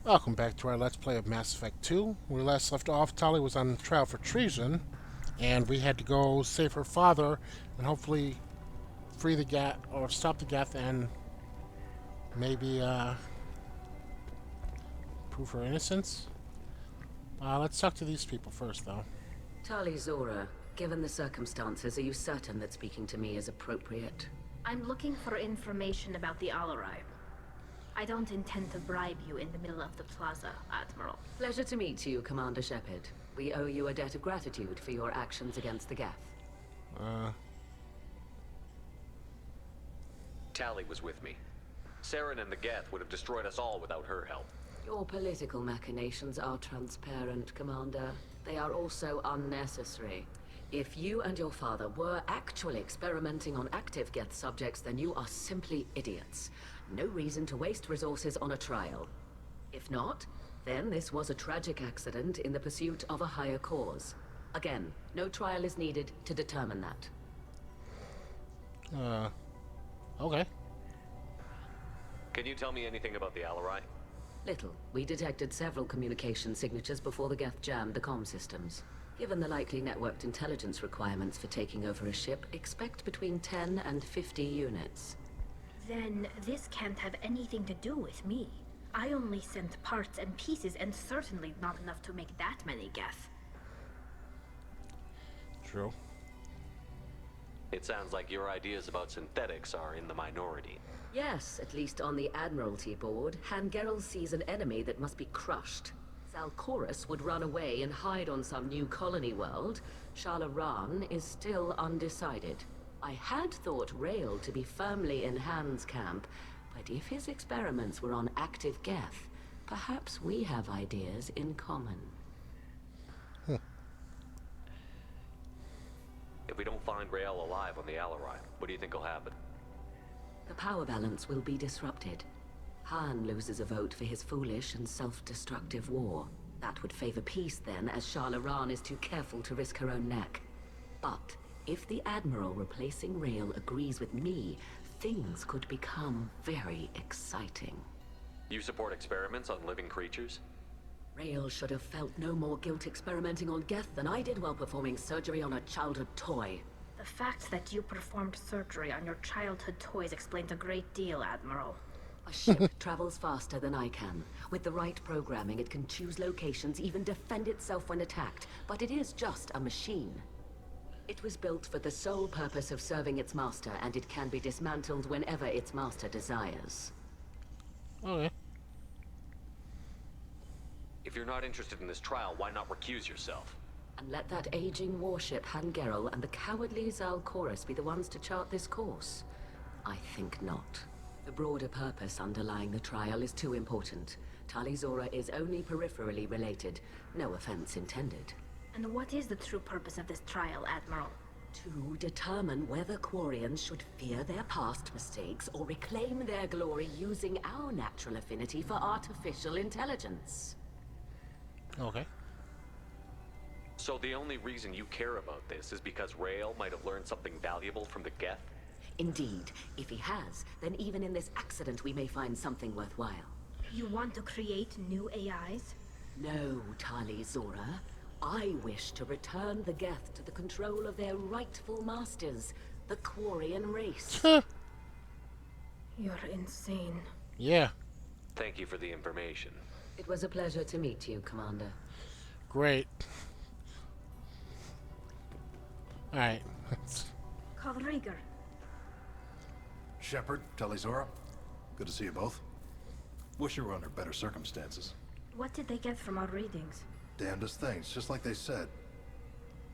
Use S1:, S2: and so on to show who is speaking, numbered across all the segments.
S1: Welcome back to our Let's Play of Mass Effect 2. When we last left off, Tali was on trial for treason, and we had to go save her father and hopefully free the Geth, or stop the Geth, and maybe prove her innocence. Let's talk to these people first, though.
S2: Tali Zora, given the circumstances, are you certain that speaking to me is appropriate?
S3: I'm looking for information about the Alarai. I don't intend to bribe you in the middle of the plaza, Admiral.
S2: Pleasure to meet you, Commander Shepard. We owe you a debt of gratitude for your actions against the Geth.
S4: Tali was with me. Saren and the Geth would have destroyed us all without her help.
S2: Your political machinations are transparent, Commander. They are also unnecessary. If you and your father were actually experimenting on active Geth subjects, then you are simply idiots. No reason to waste resources on a trial. If not, then this was a tragic accident in the pursuit of a higher cause. Again, no trial is needed to determine that.
S1: Okay.
S4: Can you tell me anything about the Alarai?
S2: Little. We detected several communication signatures before the Geth jammed the comm systems. Given the likely networked intelligence requirements for taking over a ship, expect between 10 and 50 units.
S3: Then this can't have anything to do with me. I only sent parts and pieces, and certainly not enough to make that many Geth.
S1: True.
S4: It sounds like your ideas about synthetics are in the minority.
S2: Yes, at least on the Admiralty board, Hangerel sees an enemy that must be crushed. Zalcorus would run away and hide on some new colony world. Shala is still undecided. I had thought Rael to be firmly in Han's camp, but if his experiments were on active Geth, perhaps we have ideas in common.
S4: If we don't find Rael alive on the Alarai, what do you think will happen?
S2: The power balance will be disrupted. Han loses a vote for his foolish and self-destructive war. That would favor peace then, as Shala is too careful to risk her own neck. But if the Admiral replacing Rael agrees with me, things could become very exciting.
S4: You support experiments on living creatures?
S2: Rael should have felt no more guilt experimenting on Geth than I did while performing surgery on a childhood toy.
S3: The fact that you performed surgery on your childhood toys explains a great deal, Admiral.
S2: A ship travels faster than I can. With the right programming, it can choose locations, even defend itself when attacked. But it is just a machine. It was built for the sole purpose of serving its master, and it can be dismantled whenever its master desires.
S1: Okay.
S4: If you're not interested in this trial, why not recuse yourself?
S2: And let that aging warship Hangerel and the cowardly Zalcorus be the ones to chart this course? I think not. The broader purpose underlying the trial is too important. Tali Zora is only peripherally related. No offense intended.
S3: And what is the true purpose of this trial, Admiral?
S2: To determine whether Quarians should fear their past mistakes or reclaim their glory using our natural affinity for artificial intelligence.
S1: Okay.
S4: So the only reason you care about this is because Rael might have learned something valuable from the Geth?
S2: Indeed. If he has, then even in this accident we may find something worthwhile.
S3: You want to create new AIs?
S2: No, Tali Zora. I wish to return the Geth to the control of their rightful masters, the Quarian race.
S3: You're insane.
S1: Yeah.
S4: Thank you for the information.
S2: It was a pleasure to meet you, Commander.
S1: Great. Alright.
S3: Call Rieger.
S5: Shepard, Telizora, good to see you both. Wish you were under better circumstances.
S3: What did they get from our readings?
S5: Damnedest things, just like they said.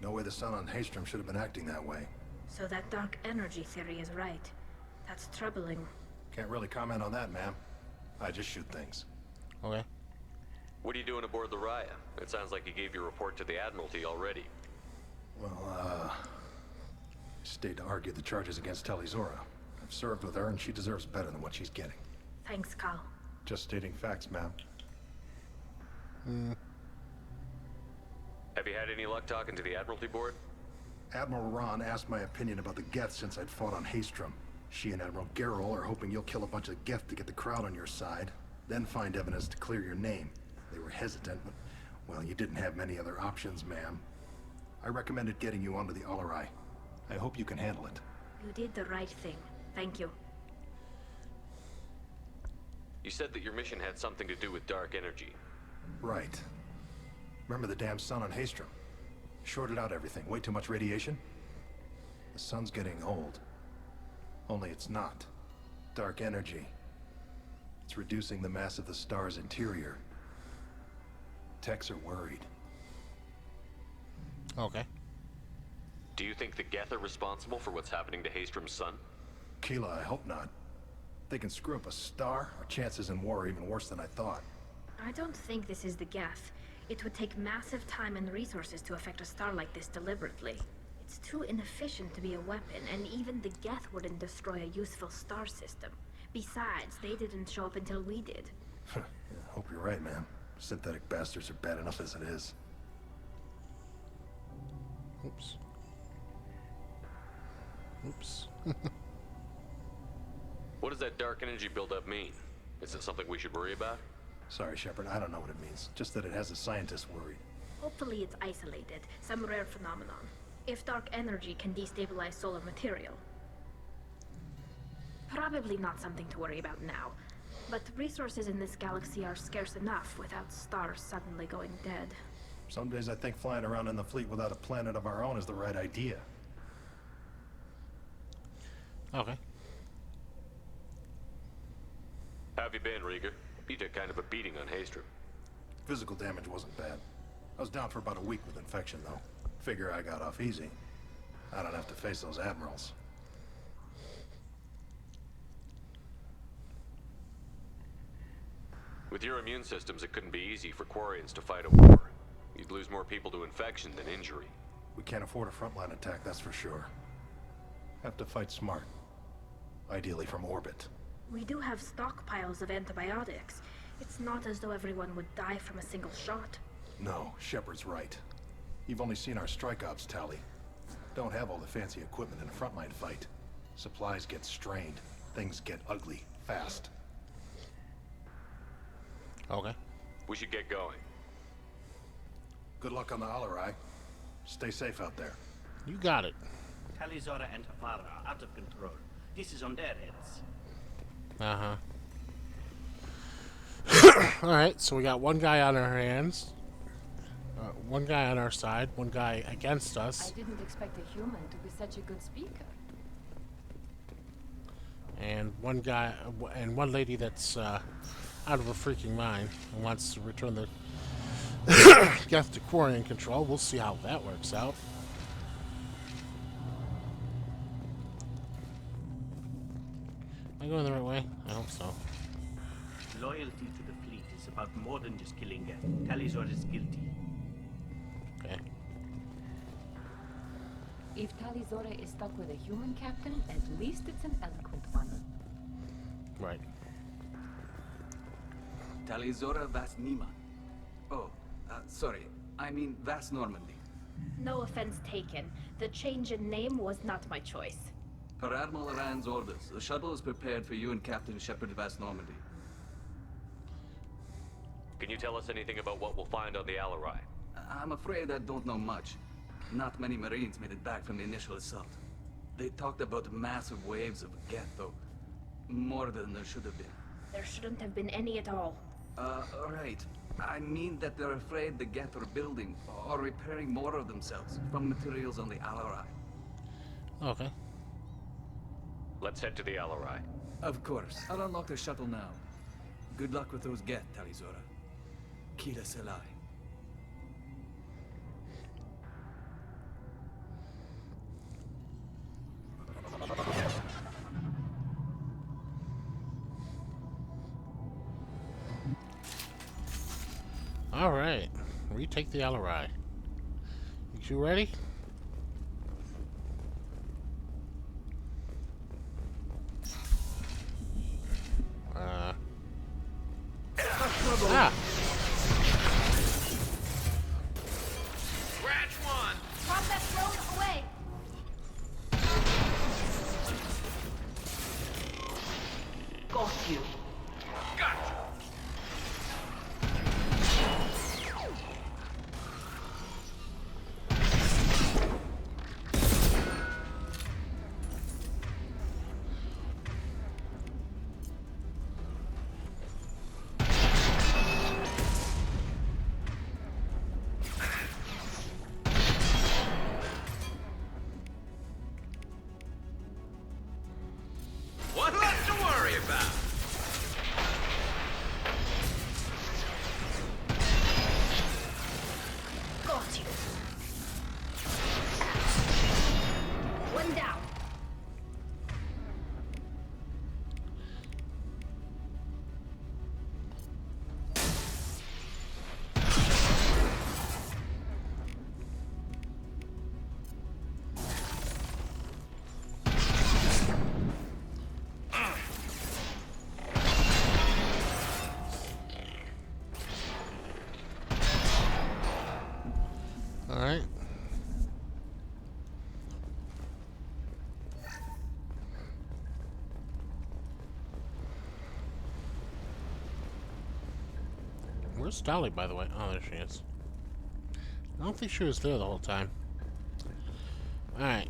S5: No way the sun on Haystrom should have been acting that way.
S3: So that dark energy theory is right. That's troubling.
S5: Can't really comment on that, ma'am. I just shoot things.
S1: Okay.
S4: What are you doing aboard the Raya? It sounds like you gave your report to the Admiralty already.
S5: Well, stayed to argue the charges against Telizora. I've served with her and she deserves better than what she's getting.
S3: Thanks, Cal.
S5: Just stating facts, ma'am.
S4: Have you had any luck talking to the Admiralty board?
S5: Admiral Ron asked my opinion about the Geth since I'd fought on Haystrom. She and Admiral Gerrel are hoping you'll kill a bunch of Geth to get the crowd on your side. then find evidence to clear your name. They were hesitant, but, well, you didn't have many other options, ma'am. I recommended getting you onto the Alarai. I hope you can handle it.
S3: You did the right thing. Thank you.
S4: You said that your mission had something to do with dark energy.
S5: Right. Remember the damn sun on Haestrom? Shorted out everything. Way too much radiation? The sun's getting old. Only it's not. Dark energy. It's reducing the mass of the star's interior. Techs are worried.
S1: Okay.
S4: Do you think the Geth are responsible for what's happening to Haestrom's sun?
S5: Keela, I hope not. They can screw up a star. Our chances in war are even worse than I thought.
S3: I don't think this is the Geth. It would take massive time and resources to affect a star like this deliberately. It's too inefficient to be a weapon, and even the Geth wouldn't destroy a useful star system. Besides, they didn't show up until we did.
S5: Yeah, hope you're right, man. Synthetic bastards are bad enough as it is.
S1: Oops. Oops.
S4: What does that dark energy buildup mean? Is it something we should worry about?
S5: Sorry, Shepard, I don't know what it means. Just that it has the scientists worried.
S3: Hopefully it's isolated, some rare phenomenon. If dark energy can destabilize solar material. Probably not something to worry about now. But resources in this galaxy are scarce enough without stars suddenly going dead.
S5: Some days I think flying around in the fleet without a planet of our own is the right idea.
S1: Okay.
S4: How have you been, Rieger? You took kind of a beating on Haestrom.
S5: Physical damage wasn't bad. I was down for about a week with infection, though. Figure I got off easy. I don't have to face those admirals.
S4: With your immune systems, it couldn't be easy for Quarians to fight a war. You'd lose more people to infection than injury.
S5: We can't afford a frontline attack, that's for sure. Have to fight smart. Ideally from orbit.
S3: We do have stockpiles of antibiotics. It's not as though everyone would die from a single shot.
S5: No, Shepard's right. You've only seen our strike ops tally. Don't have all the fancy equipment in a frontline fight. Supplies get strained. Things get ugly, fast.
S1: Okay.
S4: We should get going.
S5: Good luck on the Alarai. Stay safe out there.
S1: You got it.
S6: Talizora and her father are out of control. This is on their heads.
S1: Alright, so we got one guy on our hands. One guy on our side, one guy against us.
S7: I didn't expect a human to be such a good speaker.
S1: And one guy, and one lady that's out of her freaking mind and wants to return the Geth to Quarian control. We'll see how that works out. Am I going the right way? I hope so.
S6: Loyalty to the fleet is about more than just killing Geth. Talizora is guilty.
S1: Okay.
S7: If Talizora is stuck with a human captain, at least it's an eloquent one.
S1: Right.
S8: Talizora Vas Nima. Oh, sorry. I mean Vas Normandy.
S3: No offense taken. The change in name was not my choice.
S8: Per Admiral Rand's orders, the shuttle is prepared for you and Captain Shepard Vas Normandy.
S4: Can you tell us anything about what we'll find on the Alarai?
S8: I'm afraid I don't know much. Not many Marines made it back from the initial assault. They talked about massive waves of Geth, though. More than there should have been.
S3: There shouldn't have been any at all.
S8: Right. I mean that they're afraid the Geth are building or repairing more of themselves from materials on the Alarai.
S1: Okay.
S4: Let's head to the Alarai.
S8: Of course. I'll unlock the shuttle now. Good luck with those Geth, Talizora. Kila Selai.
S1: All right. Retake the Alarai. You ready? Ah.
S4: Scratch one!
S3: Combat drone away!
S2: Got you.
S4: Gotcha!
S1: Where's Dolly, by the way? Oh, there she is. I don't think she was there the whole time. Alright.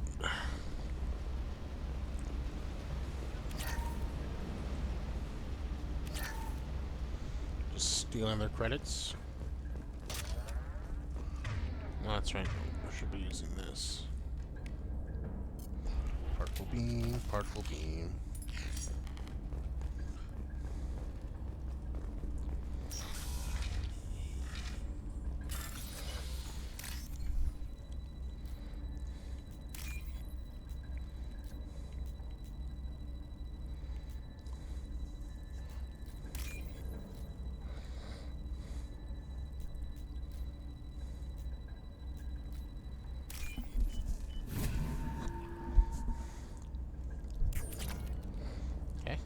S1: Just stealing their credits. Oh, that's right. I should be using this. Particle beam, particle beam. Okay.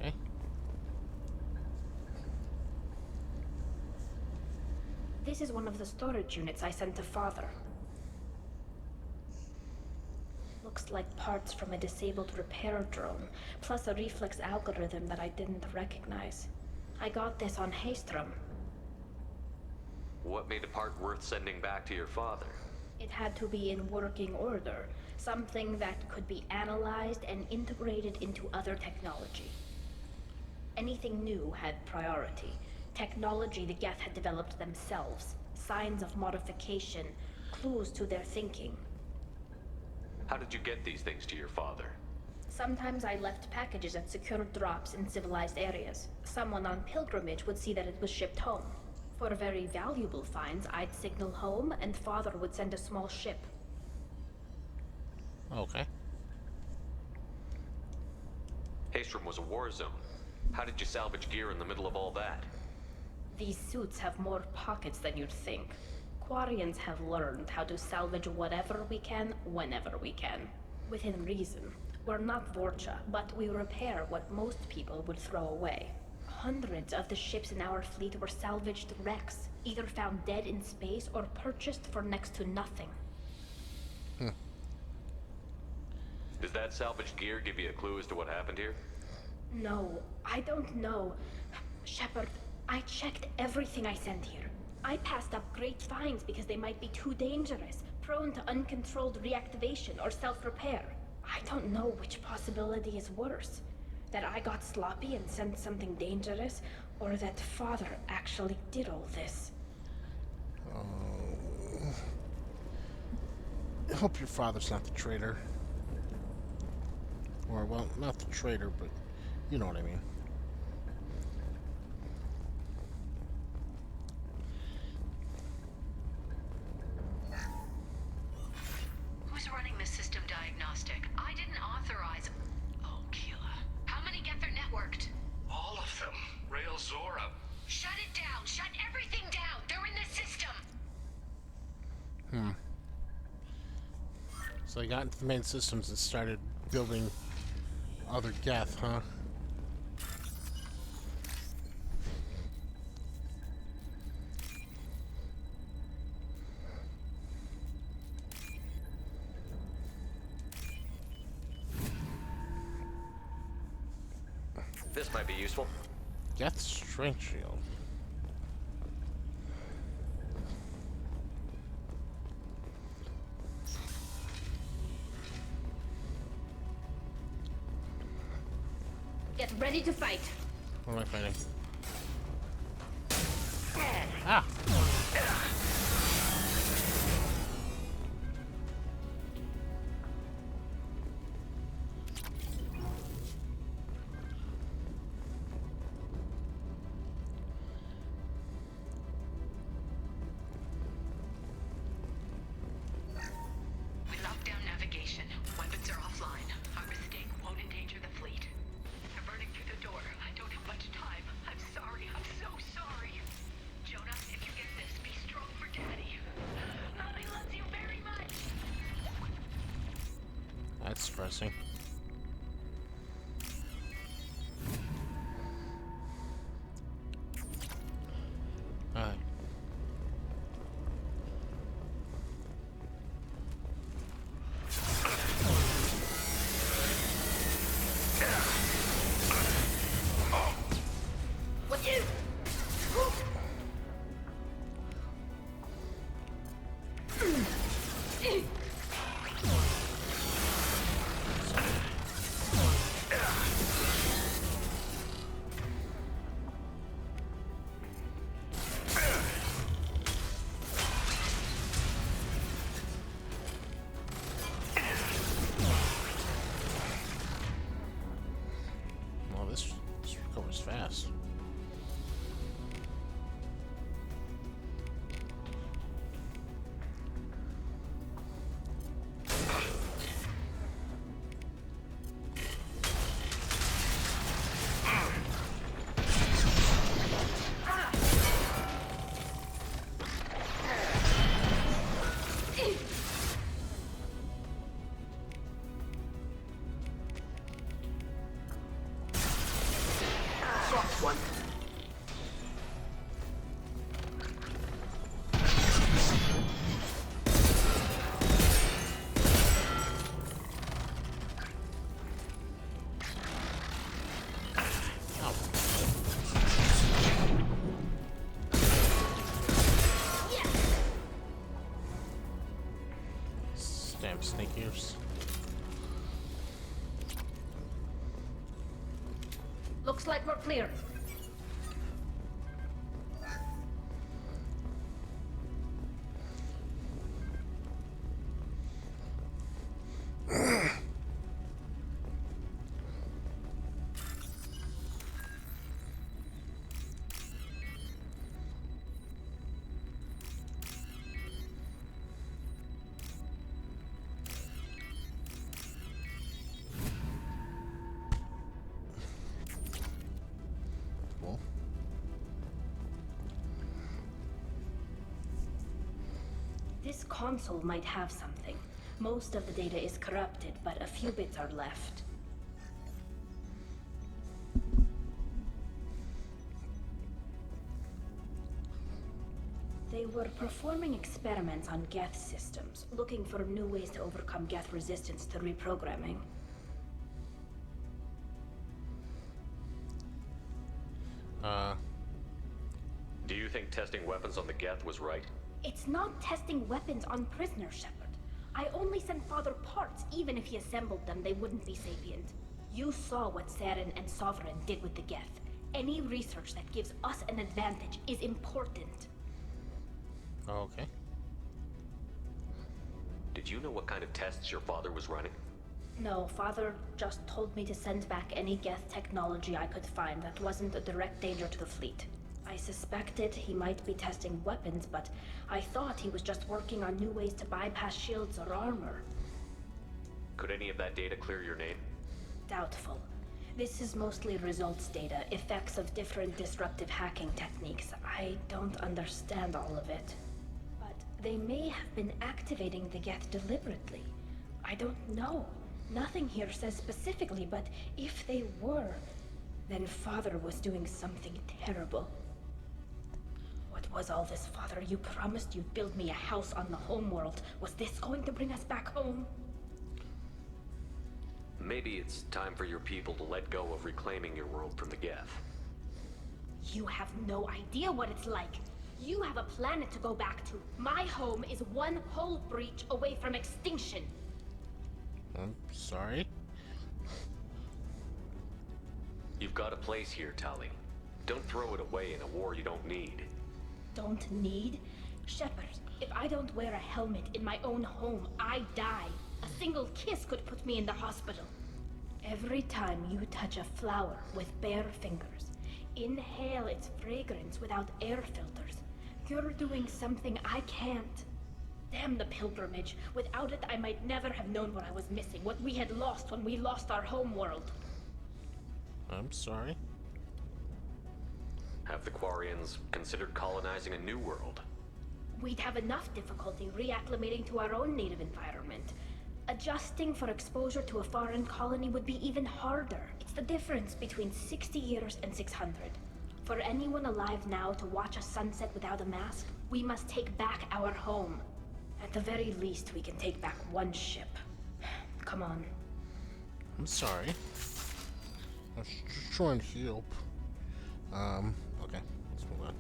S1: Okay.
S3: This is one of the storage units I sent to Father. Looks like parts from a disabled repair drone, plus a reflex algorithm that I didn't recognize. I got this on Haystrom.
S4: What made a part worth sending back to your father?
S3: It had to be in working order, something that could be analyzed and integrated into other technology. Anything new had priority. Technology the Geth had developed themselves, signs of modification, clues to their thinking.
S4: How did you get these things to your father?
S3: Sometimes I left packages at secure drops in civilized areas. Someone on pilgrimage would see that it was shipped home. For very valuable finds, I'd signal home, and Father would send a small ship.
S1: Okay.
S4: Haystrom was a war zone. How did you salvage gear in the middle of all that?
S3: These suits have more pockets than you'd think. Quarians have learned how to salvage whatever we can, whenever we can. Within reason. We're not Vorcha, but we repair what most people would throw away. Hundreds of the ships in our fleet were salvaged wrecks, either found dead in space or purchased for next to nothing.
S4: Does that salvaged gear give you a clue as to what happened here?
S3: No, I don't know. Shepard, I checked everything I sent here. I passed up great finds because they might be too dangerous, prone to uncontrolled reactivation or self-repair. I don't know which possibility is worse. That I got sloppy and sent something dangerous, or that Father actually did all this.
S1: I hope your father's not the traitor. Or, well, not the traitor, but you know what I mean.
S2: Who's running the system diagnostic? I didn't authorize. Oh, Keela. How many Geth are networked?
S9: All of them. Rail Zora.
S2: Shut it down! Shut everything down! They're in the system!
S1: So they got into the main systems and started building other Geth, huh?
S4: This might be useful.
S1: Geth strength shield.
S3: Get ready to fight.
S1: What am I fighting? Ah!
S2: We locked down navigation. Weapons are offline. Our mistake won't endanger the fleet. They're burning through the door. I don't have much time. I'm sorry. I'm so sorry. Jonah, if you get this, be strong for Daddy. Mommy loves you very much.
S1: That's stressing. Alright.
S3: What you?
S1: Yes.
S2: Dropped one.
S1: Damn snake ears.
S3: Looks like we're clear.
S1: Cool.
S3: This console might have something. Most of the data is corrupted, but a few bits are left. They were performing experiments on Geth systems, looking for new ways to overcome Geth resistance to reprogramming.
S4: Do you think testing weapons on the Geth was right?
S3: It's not testing weapons on prisoners, Shepard. I only sent Father parts. Even if he assembled them, they wouldn't be sapient. You saw what Saren and Sovereign did with the Geth. Any research that gives us an advantage is important.
S1: Okay.
S4: Did you know what kind of tests your father was running?
S3: No, Father just told me to send back any Geth technology I could find that wasn't a direct danger to the fleet. I suspected he might be testing weapons, but I thought he was just working on new ways to bypass shields or armor.
S4: Could any of that data clear your name?
S3: Doubtful. This is mostly results data, effects of different disruptive hacking techniques. I don't understand all of it. But they may have been activating the Geth deliberately. I don't know. Nothing here says specifically, but if they were, then Father was doing something terrible. What was all this, Father? You promised you'd build me a house on the homeworld. Was this going to bring us back home?
S4: Maybe it's time for your people to let go of reclaiming your world from the Geth.
S3: You have no idea what it's like. You have a planet to go back to. My home is one hull breach away from extinction.
S1: I'm sorry.
S4: You've got a place here, Tali. Don't throw it away in a war you don't need.
S3: Don't need? Shepard, if I don't wear a helmet in my own home, I die. A single kiss could put me in the hospital. Every time you touch a flower with bare fingers, inhale its fragrance without air filters, you're doing something I can't. Damn the pilgrimage. Without it, I might never have known what I was missing, what we had lost when we lost our home world.
S1: I'm sorry.
S4: Have the Quarians considered colonizing a new world?
S3: We'd have enough difficulty reacclimating to our own native environment. Adjusting for exposure to a foreign colony would be even harder. It's the difference between 60 years and 600. For anyone alive now to watch a sunset without a mask, we must take back our home. At the very least, we can take back one ship. Come on.
S1: I'm sorry. I was just trying to help. Okay. Let's move on.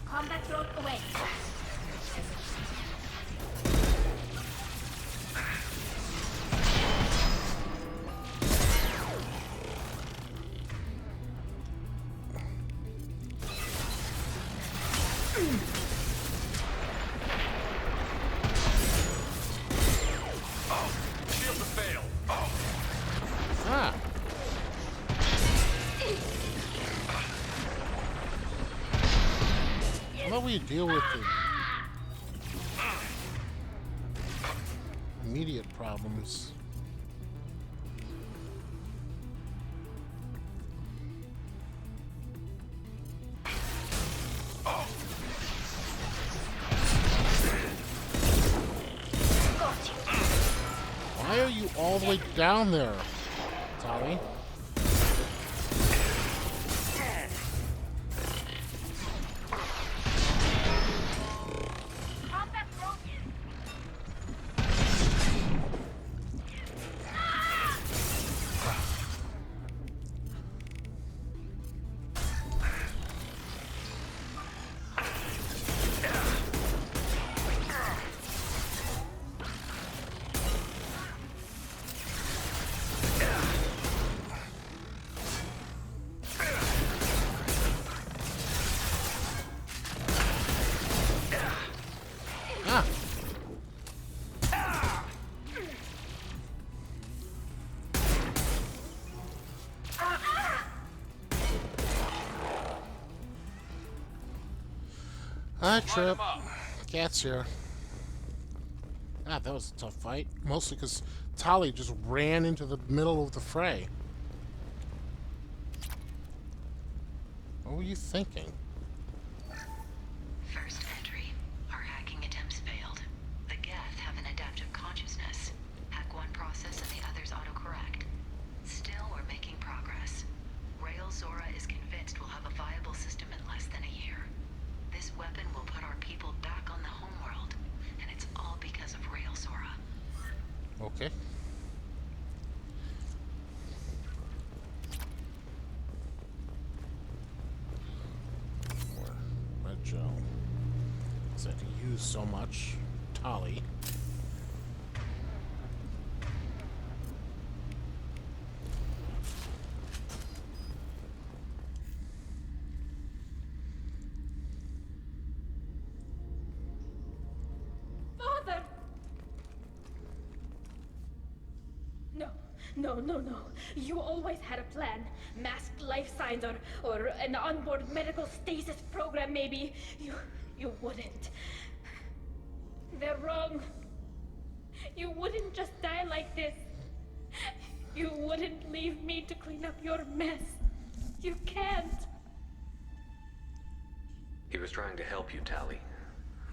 S3: Combat drone away.
S1: we deal with the immediate problems? Why are you all the way down there, Tali? Hi, Trip. Cat's here. Ah, that was a tough fight. Mostly because Tali just ran into the middle of the fray. What were you thinking?
S10: First entry. Our hacking attempts failed. The Geth have an adaptive consciousness. Hack one process and the others autocorrect. Still, we're making progress. Rael Zora is convinced we'll have a viable system in less than a year. This weapon will put our people back on the homeworld, and it's all because of Rael Zora.
S1: Okay. Red gel. Because I had to use so much. Tali.
S3: Father! No. You always had a plan. Masked life signs or an onboard medical stasis program, maybe. You wouldn't. They're wrong. You wouldn't just die like this. You wouldn't leave me to clean up your mess. You can't.
S4: He was trying to help you, Tali.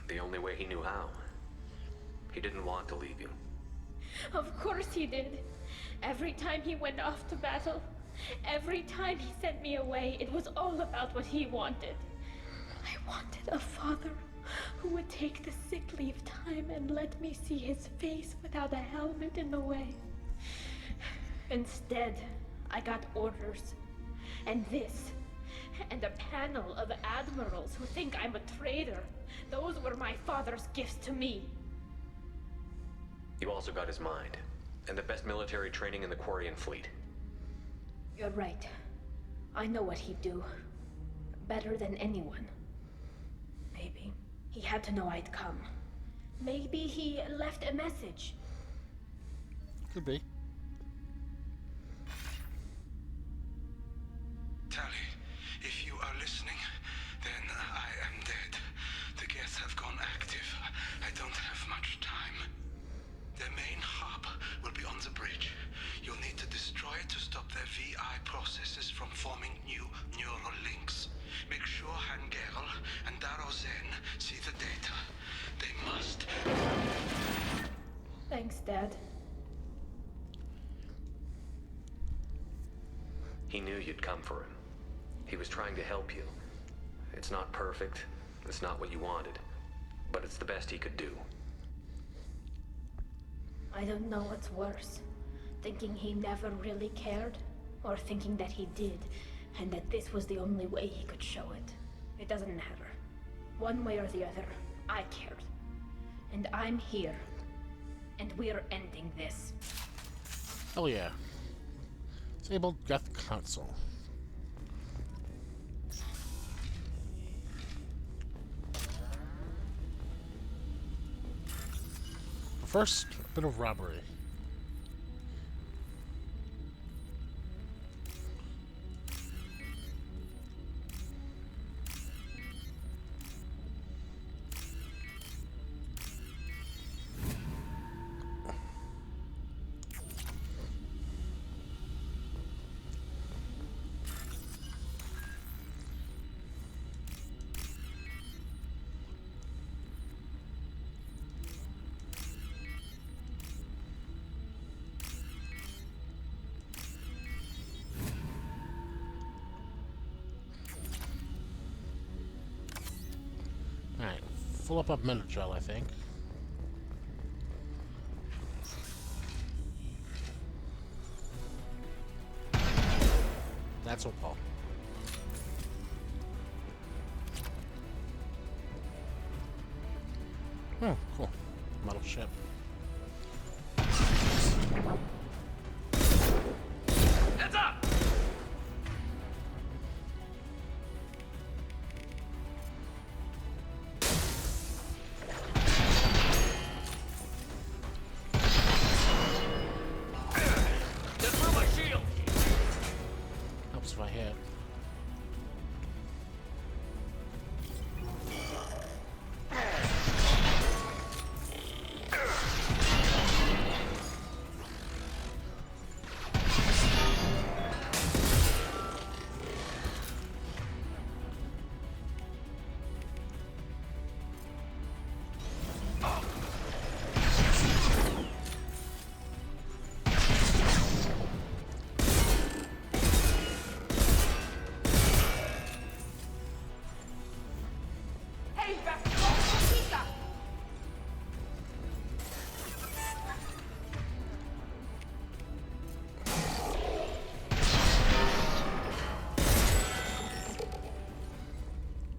S4: The only way he knew how. He didn't want to leave you.
S3: Of course he did. Every time he went off to battle, every time he sent me away, it was all about what he wanted. I wanted a father who would take the sick leave time and let me see his face without a helmet in the way. Instead, I got orders. And this. And a panel of admirals who think I'm a traitor. Those were my father's gifts to me.
S4: You also got his mind, and the best military training in the Quarian fleet.
S3: You're right. I know what he'd do. Better than anyone. Maybe he had to know I'd come. Maybe he left a message.
S1: Could be.
S9: Tali, if you are listening, then I am dead. The Geth have gone active. I don't have much time. Their main hub will be on the bridge. You'll need to destroy it to stop their VI processes from forming new neural links. Make sure Hangerl and Daro Zen see the data. They must.
S3: Thanks, Dad.
S4: He knew you'd come for him. He was trying to help you. It's not perfect. It's not what you wanted. But it's the best he could do.
S3: I don't know what's worse. Thinking he never really cared, or thinking that he did, and that this was the only way he could show it. It doesn't matter. One way or the other, I cared. And I'm here. And we're ending this.
S1: Hell yeah. Disabled Geth console. First, a bit of robbery. fill up a Minigel, I think. That's Opal. Oh, cool. Metal ship.
S8: Heads up! Get through my shield!
S1: Helps if I hit.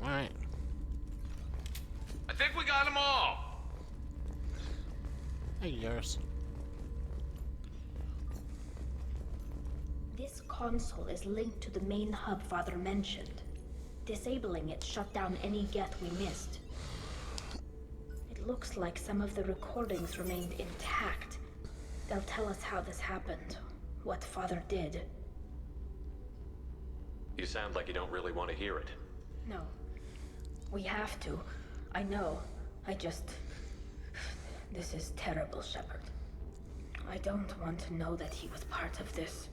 S1: Alright.
S8: I think we got them all!
S1: Hey, yours.
S3: This console is linked to the main hub Father mentioned. Disabling it shut down any Geth we missed. It looks like some of the recordings remained intact. They'll tell us how this happened, what Father did.
S4: You sound like you don't really want to hear it.
S3: No. We have to. I know. This is terrible, Shepard. I don't want to know that he was part of this.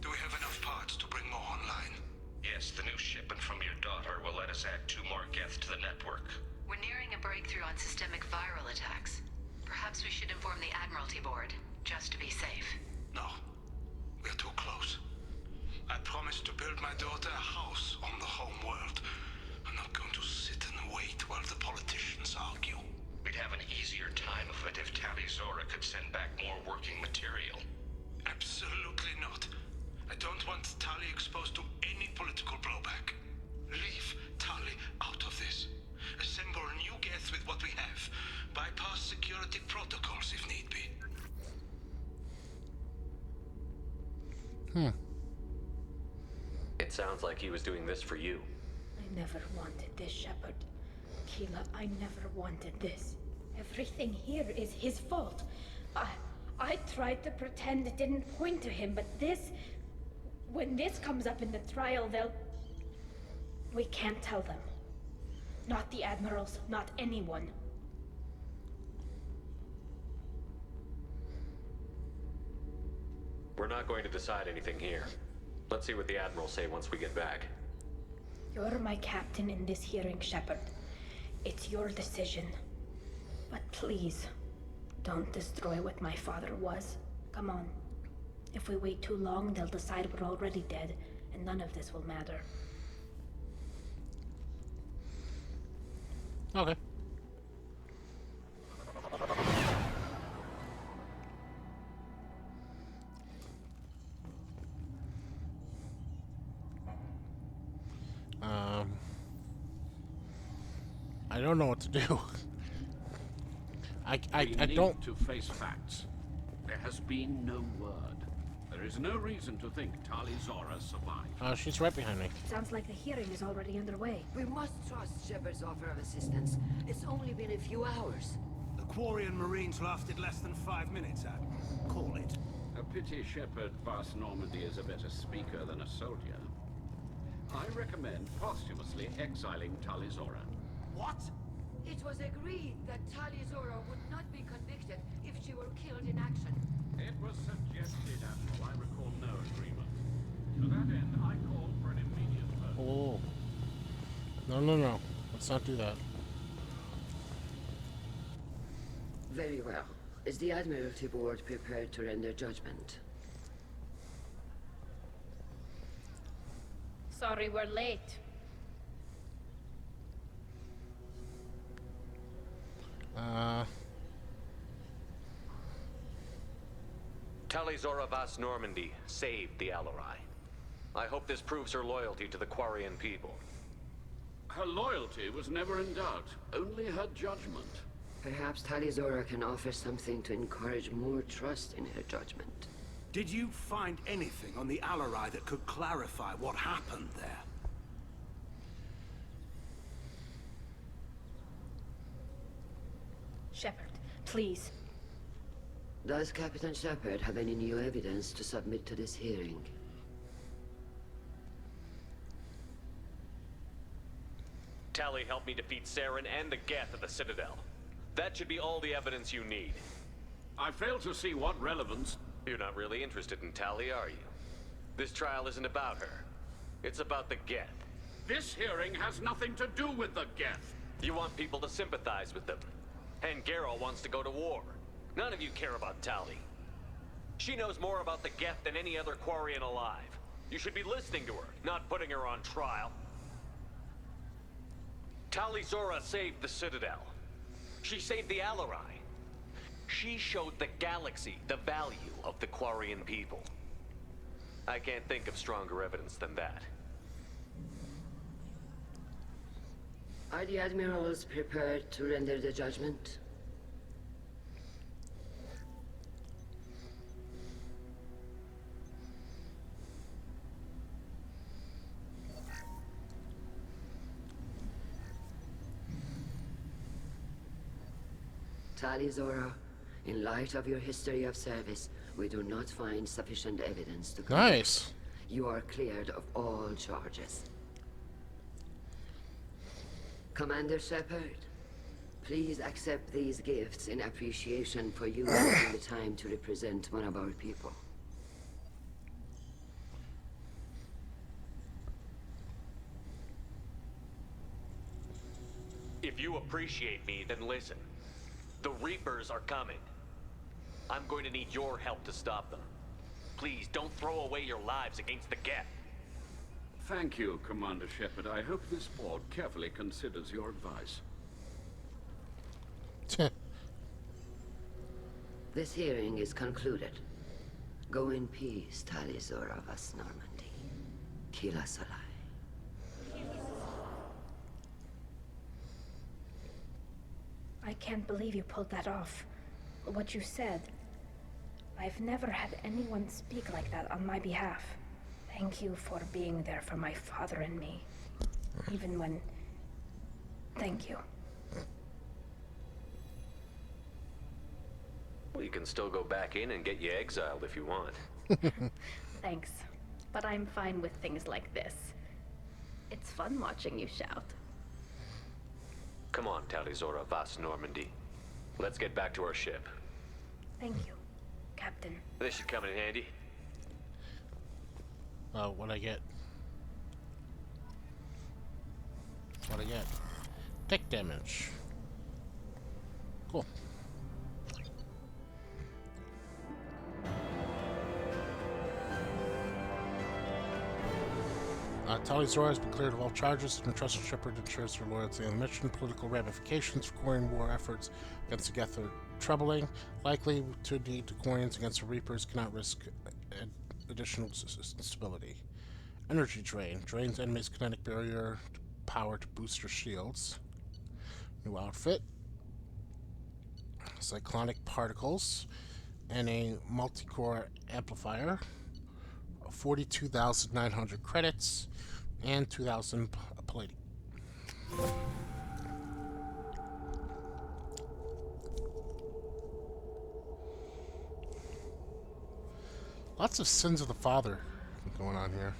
S9: Do we have enough parts to bring more online?
S11: Yes, the new shipment from your daughter will let us add 2 more Geth to the network.
S10: We're nearing a breakthrough on systemic viral attacks. Perhaps we should inform the Admiralty Board, just to be safe.
S9: No. We're too close. I promised to build my daughter a house on the home world. I'm not going to sit and wait while the politicians argue.
S11: We'd have an easier time of it if Tali'Zorah could send back more working material.
S9: Absolutely not. I don't want Tali exposed to any political blowback. Leave Tali out of this. Assemble new Geth with what we have. Bypass security protocols if need be.
S4: It sounds like he was doing this for you.
S3: I never wanted this, Shepard. Keela, I never wanted this. Everything here is his fault. I tried to pretend it didn't point to him, but this... When this comes up in the trial, they'll... We can't tell them. Not the admirals, not anyone.
S4: We're not going to decide anything here. Let's see what the Admirals say once we get back.
S3: You're my captain in this hearing, Shepard. It's your decision. But please, don't destroy what my father was. Come on. If we wait too long, they'll decide we're already dead, and none of this will matter.
S1: Okay. I don't know what to do. I
S12: We
S1: don't.
S12: need to face facts. There has been no word. There is no reason to think Tali'Zorah survived.
S1: She's right behind me.
S3: Sounds like the hearing is already underway.
S2: We must trust Shepard's offer of assistance. It's only been a few hours.
S6: The Quarian Marines lasted less than 5 minutes, Ad. Call it.
S12: A pity Shepard vast Normandy is a better speaker than a soldier. I recommend posthumously exiling Tali'Zorah.
S6: What?
S2: It was agreed that Tali'Zorah would not be convicted if she were killed in action.
S12: It was suggested, Admiral. I recall no agreement. To that end, I call for an immediate vote.
S1: Oh. No. Let's not do that.
S2: Very well. Is the Admiralty Board prepared to render judgment?
S3: Sorry we're late.
S1: Uh,
S4: Talizora Vas Normandy saved the Alarai. I hope this proves her loyalty to the Quarian people.
S12: Her loyalty was never in doubt, only her judgment.
S2: Perhaps Talizora can offer something to encourage more trust in her judgment.
S6: Did you find anything on the Alarai that could clarify what happened there?
S3: Shepard, please.
S2: Does Captain Shepard have any new evidence to submit to this hearing?
S4: Tali helped me defeat Saren and the Geth at the Citadel. That should be all the evidence you need.
S12: I fail to see what relevance...
S4: You're not really interested in Tali, are you? This trial isn't about her. It's about the Geth.
S12: This hearing has nothing to do with the Geth.
S4: You want people to sympathize with them. And Geralt wants to go to war. None of you care about Tali. She knows more about the Geth than any other Quarian alive. You should be listening to her, not putting her on trial. Talizora saved the Citadel. She saved the Alarai. She showed the galaxy the value of the Quarian people. I can't think of stronger evidence than that.
S2: Are the admirals prepared to render the judgment? Talizora, in light of your history of service, we do not find sufficient evidence to convict.
S1: Nice.
S2: You are cleared of all charges. Commander Shepard, please accept these gifts in appreciation for you taking the time to represent one of our people.
S4: If you appreciate me, then listen. The Reapers are coming. I'm going to need your help to stop them. Please, don't throw away your lives against the Geth.
S12: Thank you, Commander Shepard. I hope this board carefully considers your advice.
S2: This hearing is concluded. Go in peace, Talizora Vas Normandy. Kila Solai.
S3: I can't believe you pulled that off. What you said. I've never had anyone speak like that on my behalf. Thank you for being there for my father and me. Even when... Thank you.
S4: Well, you can still go back in and get you exiled if you want.
S3: Thanks. But I'm fine with things like this. It's fun watching you shout.
S4: Come on, Talizora Vas Normandy. Let's get back to our ship.
S3: Thank you, Captain.
S4: This should come in handy.
S1: What I get? What I get? Tech damage. Cool. Talizora has been cleared of all charges and trusted Shepard ensures her loyalty on the mission. Political ramifications for Quarian war efforts against the Geth are troubling. Likely to need to Quarians against the Reapers cannot risk additional stability. Energy drain. Drains enemy's kinetic barrier power to boost your shields. New outfit. Cyclonic particles. And a multi-core amplifier. 42,900 credits. And 2,000 palladium. Lots of sins of the father going on here.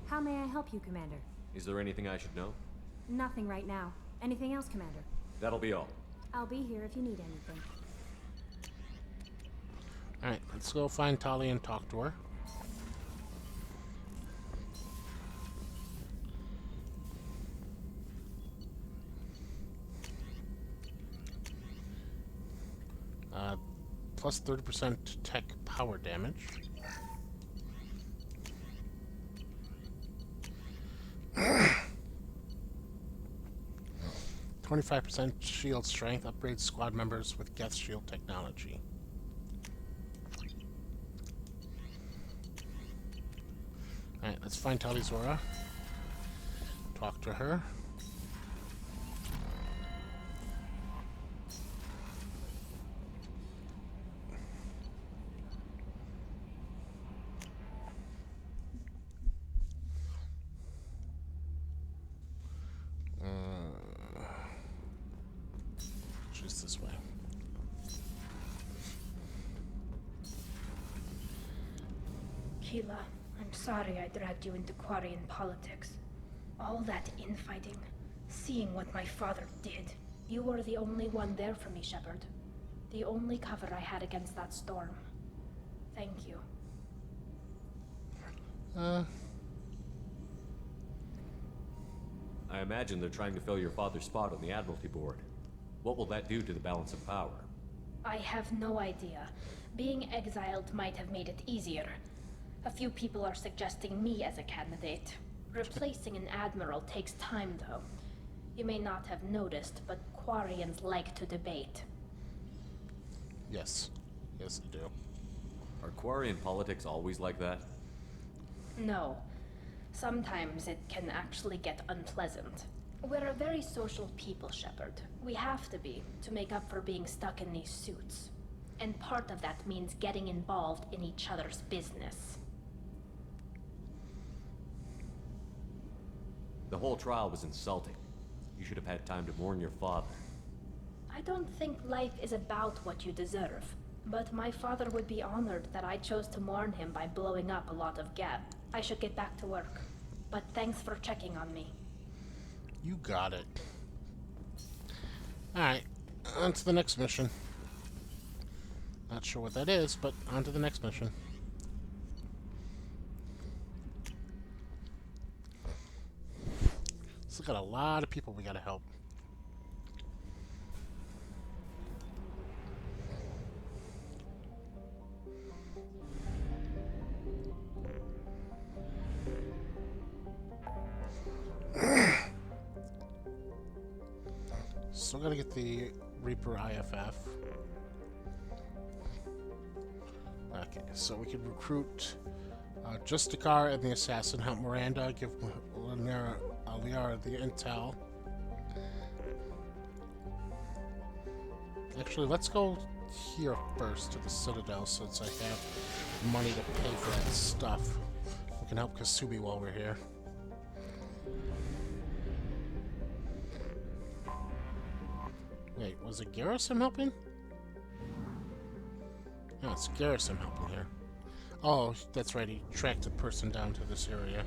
S13: How may I help you, Commander?
S14: Is there anything I should know?
S13: Nothing right now. Anything else, Commander?
S14: That'll be all.
S13: I'll be here if you need anything.
S1: Alright, let's go find Tali and talk to her. Plus 30% tech power damage. 25% shield strength. Upgrades squad members with Geth shield technology. Alright, let's find Tali'Zorah. Talk to her. She's this way.
S3: Keela, I'm sorry I dragged you into Quarian politics. All that infighting, seeing what my father did. You were the only one there for me, Shepard. The only cover I had against that storm. Thank you.
S14: I imagine they're trying to fill your father's spot on the Admiralty Board. What will that do to the balance of power?
S3: I have no idea. Being exiled might have made it easier. A few people are suggesting me as a candidate. Replacing an admiral takes time, though. You may not have noticed, but Quarians like to debate.
S1: Yes. Yes, they do.
S14: Are Quarian politics always like that?
S3: No. Sometimes it can actually get unpleasant. We're a very social people, Shepard. We have to be, to make up for being stuck in these suits. And part of that means getting involved in each other's business.
S14: The whole trial was insulting. You should have had time to mourn your father.
S3: I don't think life is about what you deserve. But my father would be honored that I chose to mourn him by blowing up a lot of Geth. I should get back to work. But thanks for checking on me.
S1: You got it. Alright, on to the next mission. Not sure what that is, but on to the next mission. Still got a lot of people we gotta help. Still gotta get the Reaper IFF. Okay, so we can recruit Justicar and the Assassin, help Miranda, give Liara the intel. Actually, let's go here first to the Citadel since I have money to pay for that stuff. We can help Kasubi while we're here. Wait, was it Garrison helping? No, it's Garrison helping here. Oh, that's right, he tracked a person down to this area.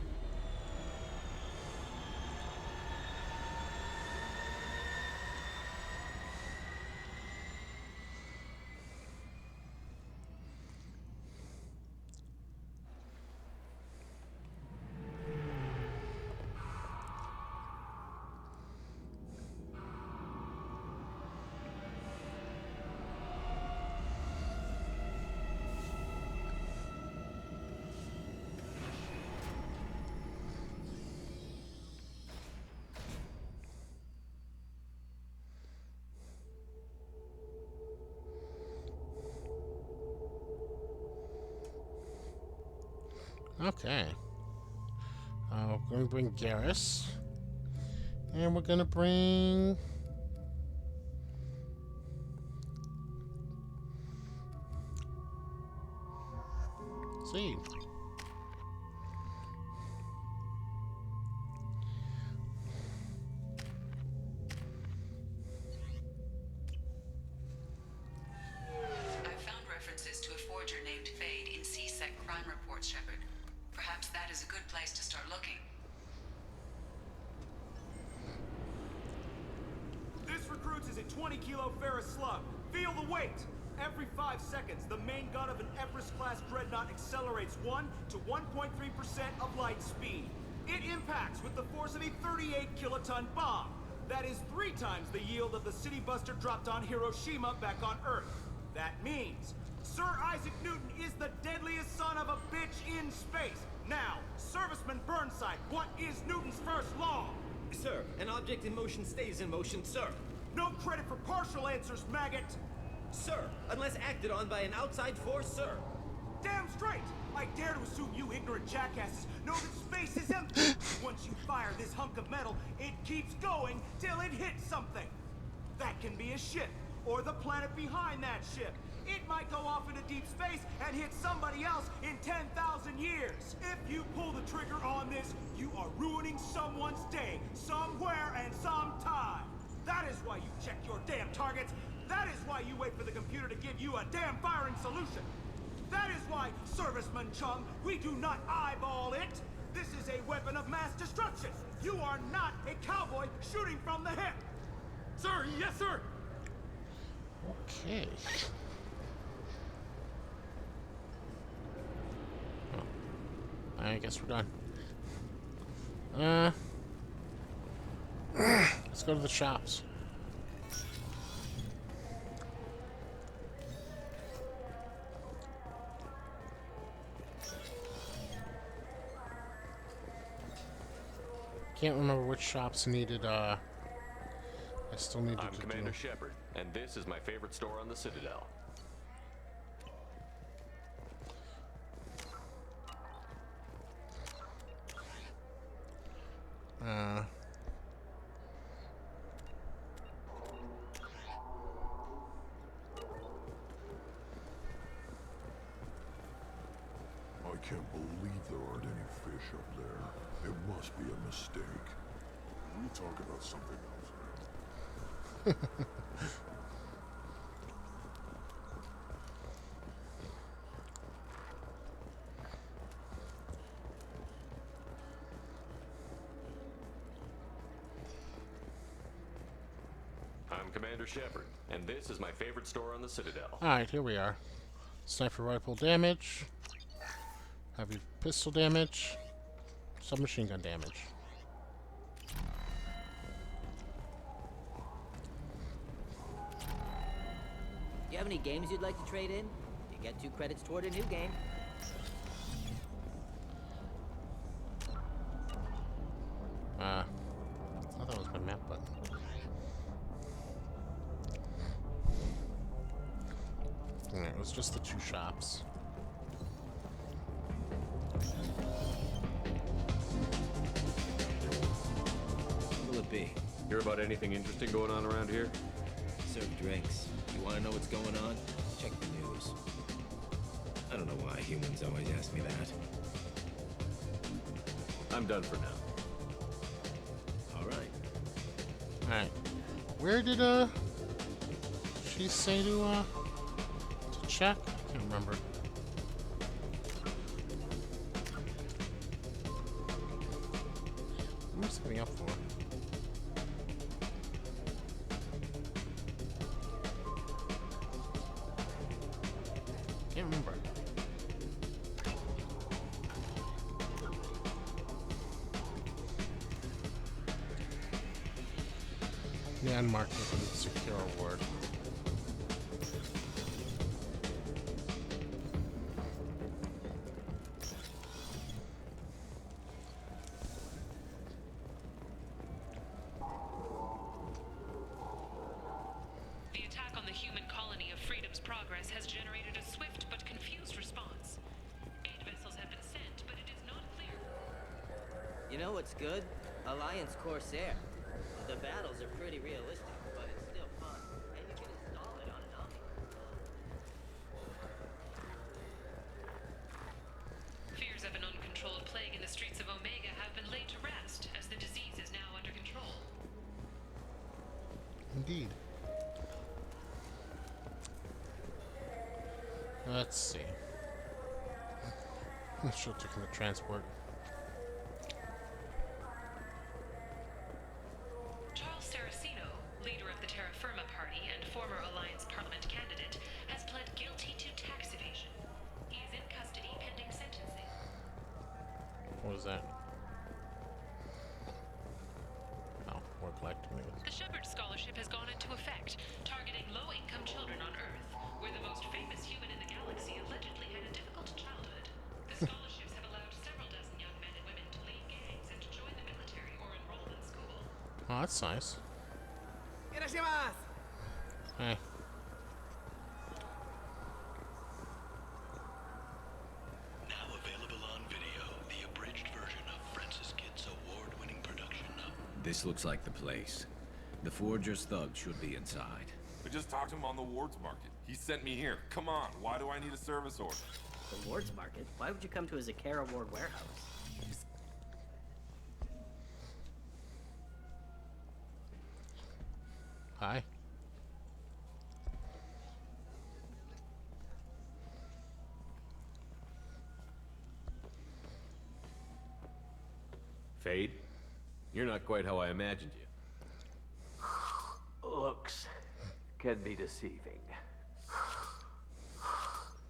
S1: Okay. We're going to bring Garrus. And we're going to bring... Seed.
S10: I've found references to a forger named Fade in C-Sec crime reports, Shepard. Perhaps that is a good place to start looking.
S15: This recruits is a 20-kilo ferrous slug. Feel the weight! Every 5 seconds, the main gun of an Everest-class dreadnought accelerates 1 to 1.3% of light speed. It impacts with the force of a 38-kiloton bomb. That is 3 times the yield of the City Buster dropped on Hiroshima back on Earth. That means Sir Isaac Newton is the deadliest son of a bitch in space. Now, Serviceman Burnside, what is Newton's first law? Sir, an object in motion stays in motion, sir. No credit for partial answers, maggot! Sir, unless acted on by an outside force, sir. Damn straight! I dare to assume you ignorant jackasses know that space is empty. Once you fire this hunk of metal, it keeps going till it hits something. That can be a ship, or the planet behind that ship. It might go off into deep space and hit somebody else in 10,000 years. If you pull the trigger on this, you are ruining someone's day, somewhere and sometime. That is why you check your damn targets. That is why you wait for the computer to give you a damn firing solution. That is why, Serviceman Chung, we do not eyeball it. This is a weapon of mass destruction. You are not a cowboy shooting from the hip. Sir, yes, sir.
S1: Okay. Oh. I guess we're done. Let's go to the shops. Can't remember which shops needed, I still needed
S4: I'm
S1: to
S4: Commander
S1: do.
S4: Shepard, and this is my favorite store on the Citadel.
S16: I can't believe there aren't any fish up there. It must be a mistake. We talk about something else now.
S4: I'm Commander Shepard, and this is my favorite store on the Citadel.
S1: Alright, here we are. Sniper rifle damage. Heavy pistol damage. Submachine gun damage.
S17: You have any games you'd like to trade in? You get 2 credits toward a new game.
S1: I thought that was my map button. Yeah, it was just the 2 shops.
S18: Will it be?
S4: Hear about anything interesting going on around here?
S18: Serve drinks. You want to know what's going on? Check the news. I don't know why humans always ask me that.
S4: I'm done for now.
S18: All right.
S1: Alright. Where did, she say to check? I can't remember. What am I setting up for? Can't remember. Yeah, unmarked with a secure award.
S19: The attack on the human colony of Freedom's Progress has generated a swift but confused response. 8 vessels have been sent, but it is not clear.
S17: You know what's good? Alliance Corsair. The battles are pretty realistic, but it's still fun. And you can install it on an Omni.
S19: Fears of an uncontrolled plague in the streets of Omega have been laid to rest, as the disease is now under control.
S1: Indeed. Let's see. She'll take the transport.
S19: Charles Saraceno, leader of the Terra Firma Party and former Alliance Parliament candidate, has pled guilty to tax evasion. He is in custody pending sentencing.
S1: What was that? Oh, we're collecting these.
S19: The Shepard Scholarship has gone into effect, targeting low-income children on Earth, where the most famous human in the galaxy allegedly had a difficult childhood. The scholarships have allowed several dozen young men and women to leave gangs and join the military or enroll in school.
S1: Oh, that's nice. Hey.
S9: Now available on video, the abridged version of Francis Kidd's award-winning production of...
S18: This looks like the place. The Forger's thugs should be inside.
S20: We just talked to him on the Wards Market. He sent me here. Come on, why do I need a service order?
S17: The Wards Market? Why would you come to a Zakara Ward warehouse?
S1: Hi.
S14: Fade? You're not quite how I imagined you.
S21: Looks can be deceiving.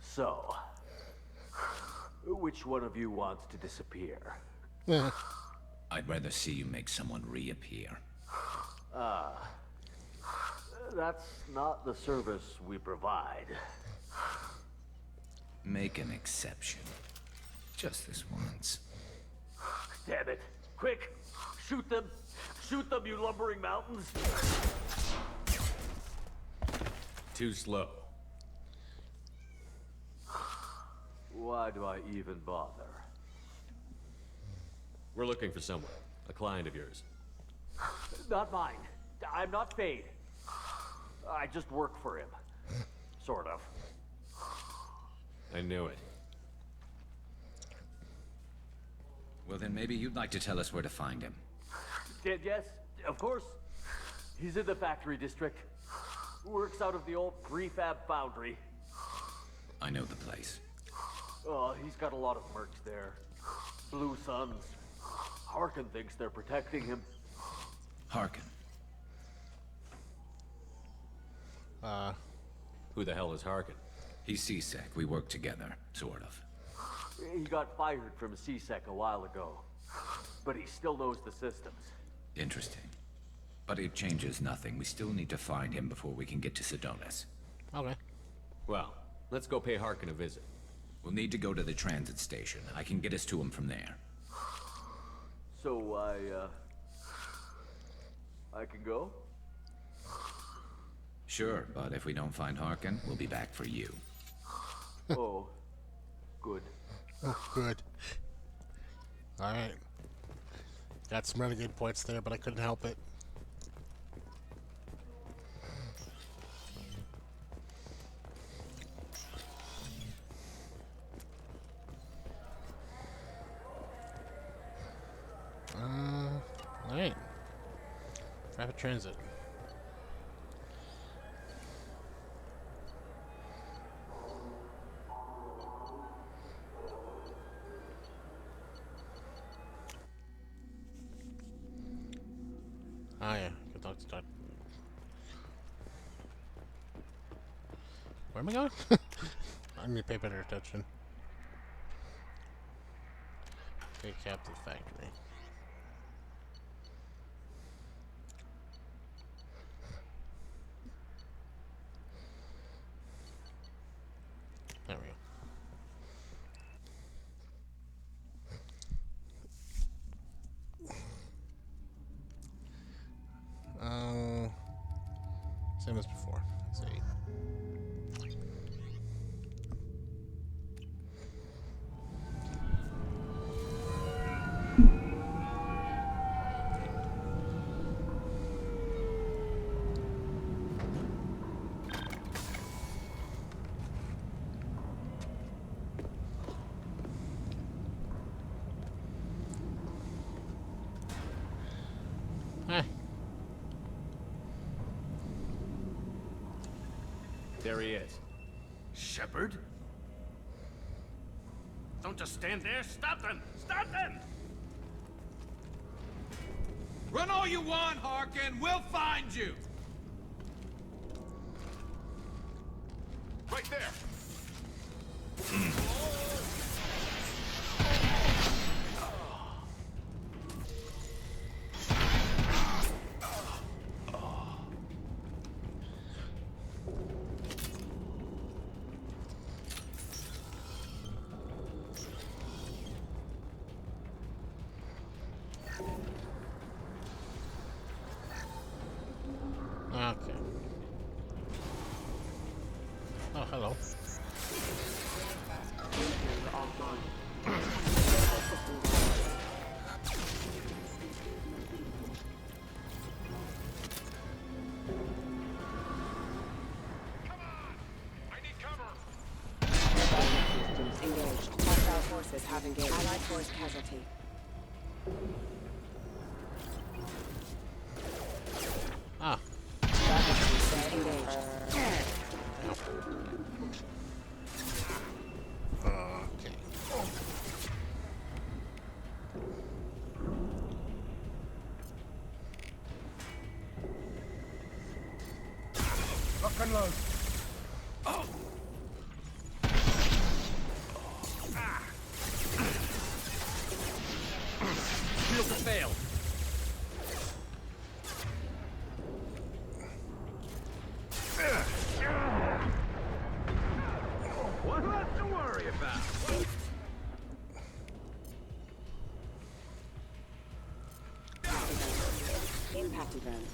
S21: So, which one of you wants to disappear?
S18: I'd rather see you make someone reappear.
S21: That's not the service we provide.
S18: Make an exception. Just this once.
S21: Damn it. Quick! Shoot them! Shoot them, you lumbering mountains!
S14: Too slow.
S21: Why do I even bother?
S14: We're looking for someone. A client of yours.
S21: Not mine. I'm not Fade. I just work for him. Sort of.
S14: I knew it.
S18: Well, then maybe you'd like to tell us where to find him.
S21: Yes, of course. He's in the factory district. Works out of the old prefab foundry.
S18: I know the place.
S21: Oh, he's got a lot of mercs there. Blue Suns. Harkin thinks they're protecting him.
S18: Harkin.
S14: Who the hell is Harkin?
S18: He's CSEC. We work together, sort of.
S21: He got fired from CSEC a while ago. But he still knows the systems.
S18: Interesting. But it changes nothing. We still need to find him before we can get to Sedonis.
S1: Okay.
S14: Well, let's go pay Harkin a visit.
S18: We'll need to go to the transit station. I can get us to him from there.
S21: So I can go?
S18: Sure, but if we don't find Harkin, we'll be back for you.
S21: Oh, good.
S1: Oh, good. Alright. Got some renegade points there, but I couldn't help it. Alright. Rapid transit. Ah, yeah. Good talk to Todd. Where am I going? I need to pay better attention. Take Captain Factory. There we go. Same as before. Let's see.
S14: There he is.
S6: Shepard? Don't just stand there. Stop them! Stop them!
S22: Run all you want, Harkin. We'll find you.
S20: Right there!
S1: Oh, hello.
S5: Engaged. Hostile forces have engaged. Allied force casualty.
S1: Ah.
S5: Engaged.
S1: Okay.
S16: Lock and load.
S22: Oh!
S21: Shields have failed.
S22: What left to worry about?
S5: Impact event.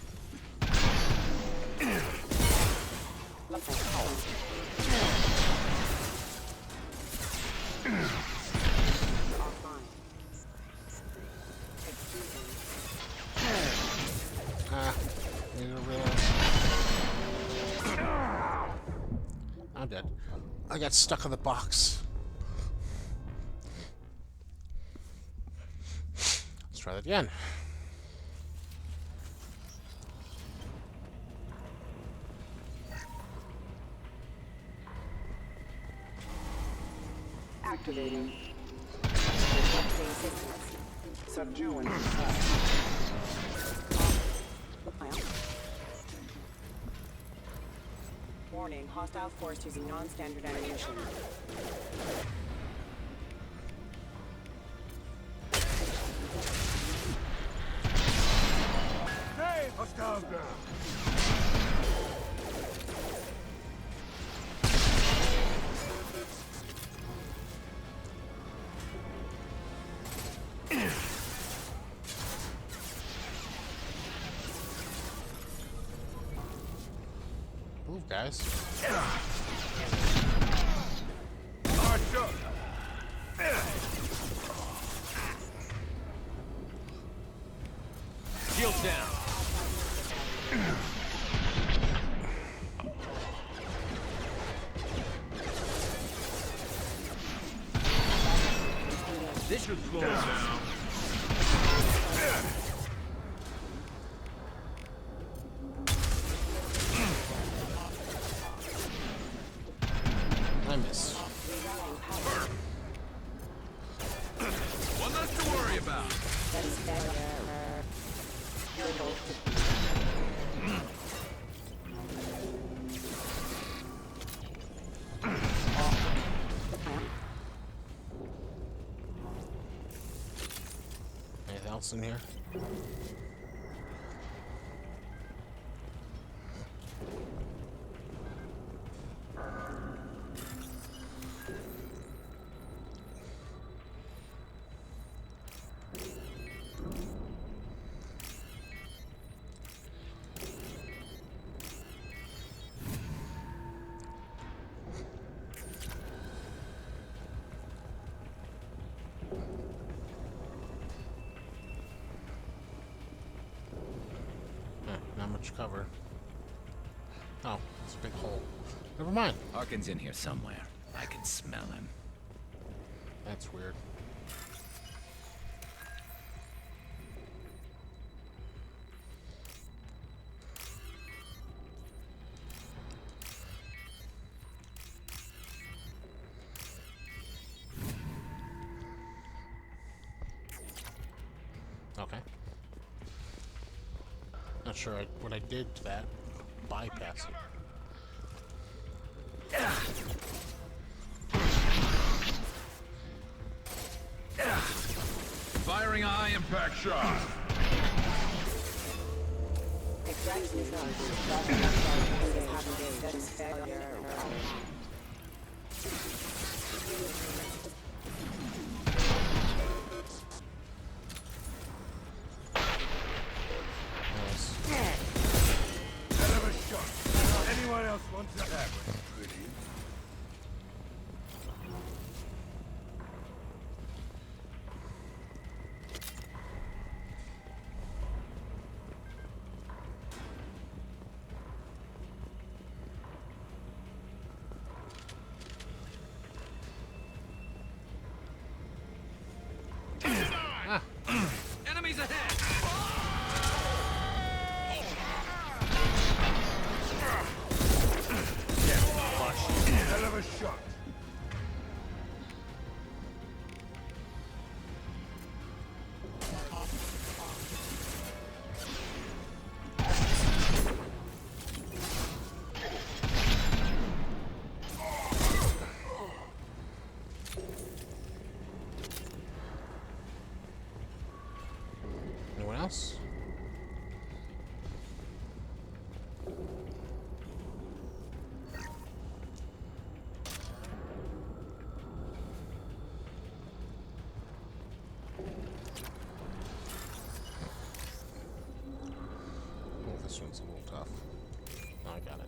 S1: Ah, didn't realize. I'm dead. I got stuck in the box. Let's try that again.
S5: Activating. Detecting systems. Subduing. Warning, hostile force using non-standard ammunition.
S16: Hey, hostiles down.
S1: Move, guys.
S16: March up.
S21: Shields down. This should slow us down.
S1: I miss.
S22: One less to worry about.
S1: Anything else in here? Not much cover. Oh, it's a big hole. Never mind.
S18: Harkin's in here somewhere. I can smell him.
S1: That's weird. Okay. Not sure what I did to that. Bypass it.
S22: Firing a high impact shot.
S16: Hell of a shot. Anyone else wants to have it, pretty?
S1: else. Oh, this one's a little tough. Oh, I got it.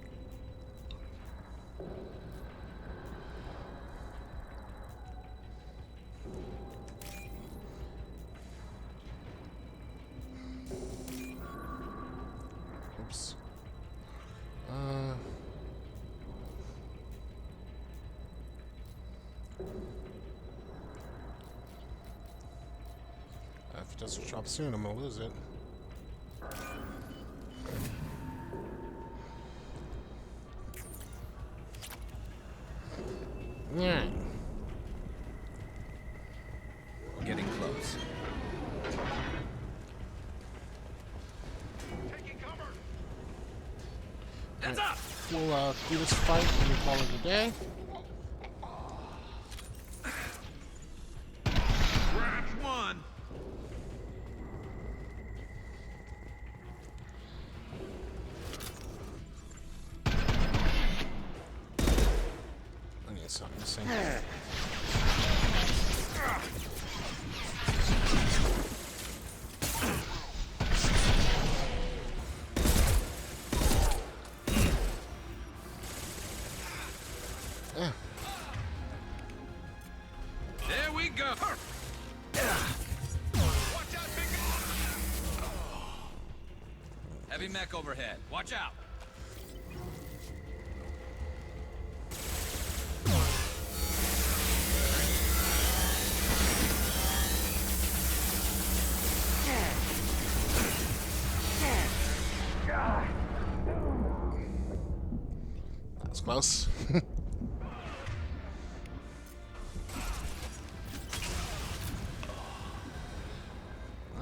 S1: Oops. If it doesn't drop soon, I'm gonna lose it. Yeah.
S18: We're getting close.
S1: Hands up! We'll do this fight and we call it a day.
S22: Round one.
S1: I need something to sing.
S22: There we go. Heavy mech overhead. Watch out.
S1: That was close.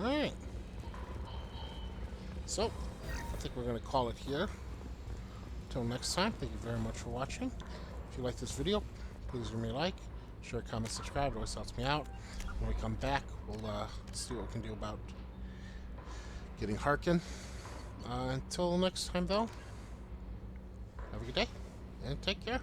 S1: Alright. So, I think we're going to call it here. Until next time, thank you very much for watching. If you like this video, please give me a like, share, comment, subscribe. It always helps me out. When we come back, we'll see what we can do about getting Harkin. Until next time, though, have a good day and take care.